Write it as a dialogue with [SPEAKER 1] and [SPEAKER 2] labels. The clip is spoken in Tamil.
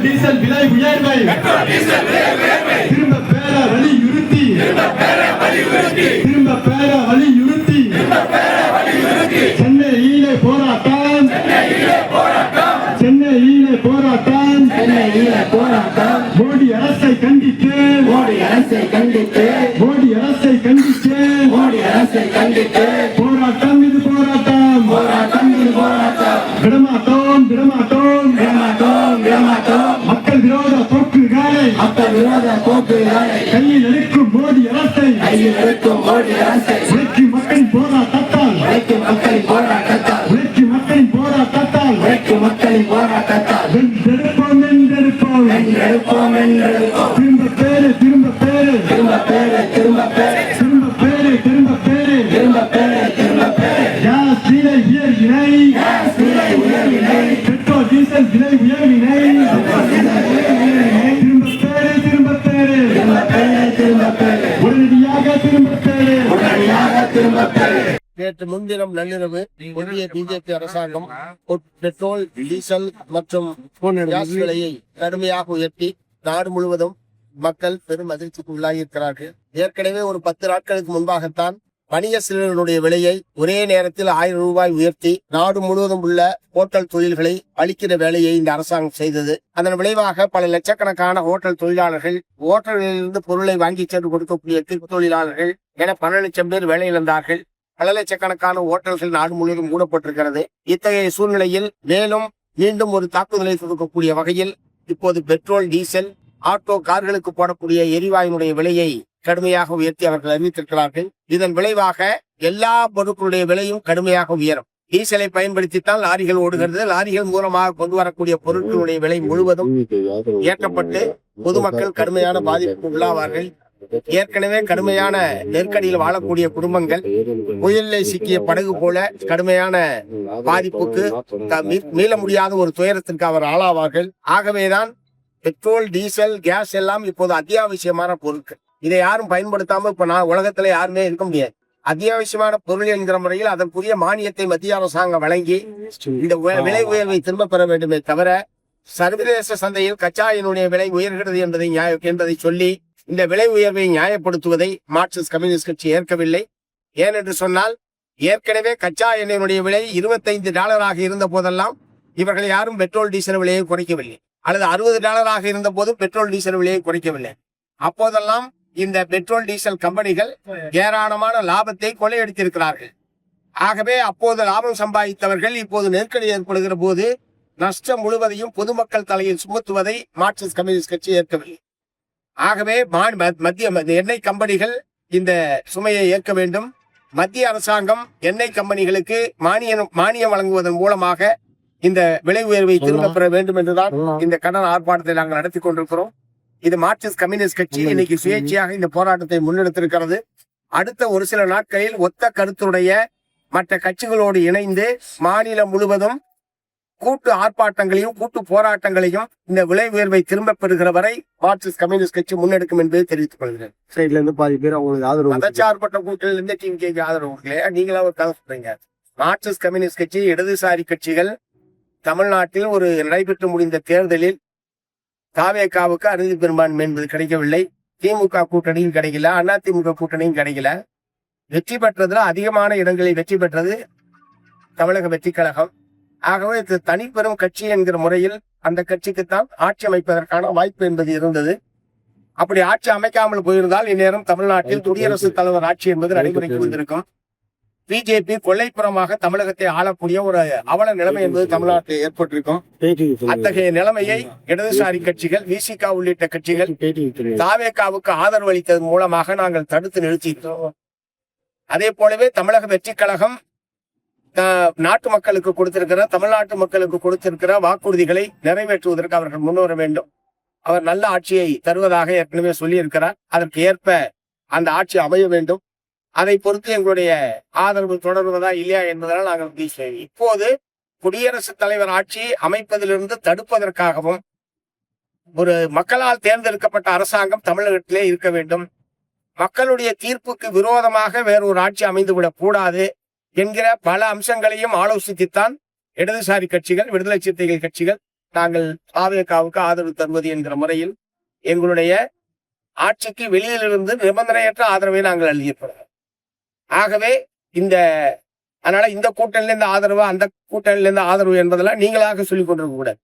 [SPEAKER 1] டீசல் விலை உயர்வை திரும்ப பெற வலியுறுத்தி சென்னையிலே போராட்டம் மோடி அரசை கண்டித்து போராட்டம் இது போராட்டம் விடமாட்டோம் மக்கள் விரோத போக்குகளை கையில் எடுக்கும் மோடி அரசை உழைக்கும் மக்களின் போராட்டத்தால் திரும்ப பேரு கேஸ் விலை உயர்வினை பெட்ரோல் டீசல் விலை உயர்வினை திரும்ப பேரு உடனடியாக திரும்ப பேரு.
[SPEAKER 2] நேற்று முன்தினம் நள்ளிரவு ஒன்றிய பிஜேபி அரசாங்கம் பெட்ரோல் டீசல் மற்றும் கேஸ் விலையை கடுமையாக உயர்த்தி நாடு முழுவதும் மக்கள் பெரும் அதிர்ச்சிக்கு உள்ளாகியிருக்கிறார்கள். ஏற்கனவே ஒரு 10 நாட்களுக்கு முன்பாகத்தான் வணிக சிலிண்டருடைய விலையை ஒரே நேரத்தில் 1000 ரூபாய் உயர்த்தி நாடு முழுவதும் உள்ள ஹோட்டல் தொழில்களை அளிக்கிற வேலையை இந்த அரசாங்கம் செய்தது. அதன் விளைவாக பல லட்சக்கணக்கான ஹோட்டல் தொழிலாளர்கள், ஹோட்டலிலிருந்து பொருளை வாங்கி சென்று கொடுக்கக்கூடிய தொழிலாளர்கள் என 12 லட்சம் பேர் வேலை இழந்தார்கள். பல லட்சக்கணக்கான ஹோட்டல்கள் நாடு முழுவதும் மூடப்பட்டிருக்கிறது. இத்தகைய சூழ்நிலையில் மேலும் மீண்டும் ஒரு தாக்குதலை கொடுக்கக்கூடிய வகையில் இப்போது பெட்ரோல், டீசல், ஆட்டோ, கார்களுக்கு போடக்கூடிய எரிவாயுடைய விலையை கடுமையாக உயர்த்தி அவர்கள் அறிவித்திருக்கிறார்கள். இதன் விளைவாக எல்லா பொருட்களுடைய விலையும் கடுமையாக உயரும். டீசலை பயன்படுத்தித்தான் லாரிகள் ஓடுகிறது. லாரிகள் மூலமாக கொண்டு வரக்கூடிய பொருட்களுடைய விலை முழுவதும் ஏற்றப்பட்டு பொதுமக்கள் கடுமையான பாதிப்புக்கு உள்ளாவார்கள். ஏற்கனவே கடுமையான நெருக்கடியில் வாழக்கூடிய குடும்பங்கள் புயலில் சிக்கிய படகு போல கடுமையான பாதிப்புக்கு மீள முடியாத ஒரு துயரத்திற்கு அவர் ஆளாவார்கள். ஆகவேதான் பெட்ரோல், டீசல், கேஸ் எல்லாம் இப்போது அத்தியாவசியமான பொருட்கள். இதை யாரும் பயன்படுத்தாம இப்ப உலகத்துல யாருமே இருக்க முடியாது. அத்தியாவசியமான பொருள் என்கிற முறையில் அதற்குரிய மானியத்தை மத்திய அரசாங்கம் வழங்கி இந்த விலை உயர்வை திரும்ப பெற வேண்டுமே தவிர சர்வதேச சந்தையில் கச்சா எண்ணெயுடைய விலை உயர்கிறது என்பதை சொல்லி இந்த விலை உயர்வை நியாயப்படுத்துவதை மார்க்சிஸ்ட் கம்யூனிஸ்ட் கட்சி ஏற்கவில்லை. ஏனென்று சொன்னால் ஏற்கனவே கச்சா எண்ணெயினுடைய விலை $25 இருந்த போதெல்லாம் இவர்கள் யாரும் பெட்ரோல் டீசல் விலையை குறைக்கவில்லை. அல்லது $60 இருந்த போதும் பெட்ரோல் டீசல் விலையை குறைக்கவில்லை. அப்போதெல்லாம் இந்த பெட்ரோல் டீசல் கம்பெனிகள் ஏராளமான லாபத்தை கொள்ளையடித்திருக்கிறார்கள். ஆகவே அப்போது லாபம் சம்பாதித்தவர்கள் இப்போது நெருக்கடி ஏற்படுகிற போது நஷ்டம் முழுவதையும் பொதுமக்கள் தலையில் சுமத்துவதை மார்க்சிஸ்ட் கம்யூனிஸ்ட் கட்சி ஏற்கவில்லை. ஆகவே மத்திய எண்ணெய் கம்பெனிகள் இந்த சுமையை ஏற்க வேண்டும். மத்திய அரசாங்கம் எண்ணெய் கம்பெனிகளுக்கு மானியம் வழங்குவதன் மூலமாக இந்த விலை உயர்வை திரும்ப பெற வேண்டும் என்றுதான் இந்த கண்டன ஆர்ப்பாட்டத்தை நாங்கள் நடத்தி கொண்டிருக்கிறோம். இது மார்க்சிஸ்ட் கம்யூனிஸ்ட் கட்சி இன்னைக்கு சுயேட்சையாக இந்த போராட்டத்தை முன்னெடுத்திருக்கிறது. அடுத்த ஒரு சில நாட்களில் ஒத்த கருத்துடைய மற்ற கட்சிகளோடு இணைந்து மாநிலம் முழுவதும் கூட்டு ஆர்ப்பாட்டங்களையும் கூட்டு போராட்டங்களையும் இந்த விலை உயர்வை திரும்ப பெறுகிற வரை மார்க்சிஸ்ட் கம்யூனிஸ்ட் கட்சி முன்னெடுக்கும் என்பதை தெரிவித்துக் கொள்கிறேன்.
[SPEAKER 1] சைட்ல இருந்து பாதி பேர் அவங்களுக்கு ஆதரவு,
[SPEAKER 2] மதச்சார்பற்ற கூட்டில் இருந்து டிஎம்கேக்கு ஆதரவு நீங்களா ஒரு கதை சொல்றீங்க. மார்க்சிஸ்ட் கம்யூனிஸ்ட் கட்சி, இடதுசாரி கட்சிகள் தமிழ்நாட்டில் ஒரு நடைபெற்று முடிந்த தேர்தலில் தாவேகாவுக்கு அறுதி பெரும்பான்மை என்பது கிடைக்கவில்லை. திமுக கூட்டணியும் கிடைக்கல, அதிமுக கூட்டணியும் கிடைக்கல. வெற்றி பெற்றதுல அதிகமான இடங்களில் வெற்றி பெற்றது தமிழக வெற்றி கழகம். ஆகவே இது தனிப்பெரும் கட்சி என்கிற முறையில் அந்த கட்சிக்குத்தான் ஆட்சி அமைப்பதற்கான வாய்ப்பு என்பது இருந்தது. அப்படி ஆட்சி அமைக்காமல் போயிருந்தால் இந்நேரம் தமிழ்நாட்டில் குடியரசுத் தலைவர் ஆட்சி என்பது நடைமுறைக்கு வந்திருக்கும். பிஜேபி கொள்ளைப்புறமாக தமிழகத்தை ஆளக்கூடிய ஒரு அவல நிலைமை என்பது தமிழ்நாட்டில் ஏற்பட்டிருக்கும். அத்தகைய நிலைமையை இடதுசாரி கட்சிகள், விசிக உள்ளிட்ட கட்சிகள் தாவேகாவுக்கு ஆதரவு அளித்ததன் மூலமாக நாங்கள் தடுத்து நிறுத்தியிருக்கிறோம். அதே போலவே தமிழக வெற்றி கழகம் நாட்டு மக்களுக்கு கொடுத்திருக்கிற, தமிழ்நாட்டு மக்களுக்கு கொடுத்திருக்கிற வாக்குறுதிகளை நிறைவேற்றுவதற்கு அவர்கள் முன்வர வேண்டும். அவர் நல்ல ஆட்சியை தருவதாக ஏற்கனவே சொல்லியிருக்கிறார். அதற்கு ஏற்ப அந்த ஆட்சி அமைய வேண்டும். அதை பொறுத்து எங்களுடைய ஆதரவு தொடர்வதா இல்லையா என்பதால் நாங்கள் இப்போது குடியரசுத் தலைவர் ஆட்சி அமைப்பதிலிருந்து தடுப்பதற்காகவும் ஒரு மக்களால் தேர்ந்தெடுக்கப்பட்ட அரசாங்கம் தமிழகத்திலே இருக்க வேண்டும், மக்களுடைய தீர்ப்புக்கு விரோதமாக வேறொரு ஆட்சி அமைந்துவிடக் கூடாது என்கிற பல அம்சங்களையும் ஆலோசித்துத்தான் இடதுசாரி கட்சிகள், விடுதலை சிறுத்தைகள் கட்சிகள் நாங்கள் தாவேகாவுக்கு ஆதரவு தருவது என்கிற முறையில் எங்களுடைய ஆட்சிக்கு வெளியிலிருந்து நிபந்தனையற்ற ஆதரவை நாங்கள் அளிக்கிறோம். ஆகவே அதனால இந்த கூட்டணியிலிருந்து ஆதரவு அந்த கூட்டணியிலிருந்து ஆதரவு என்பதெல்லாம் நீங்களாக சொல்லிக் கொண்டிருக்க கூடாது.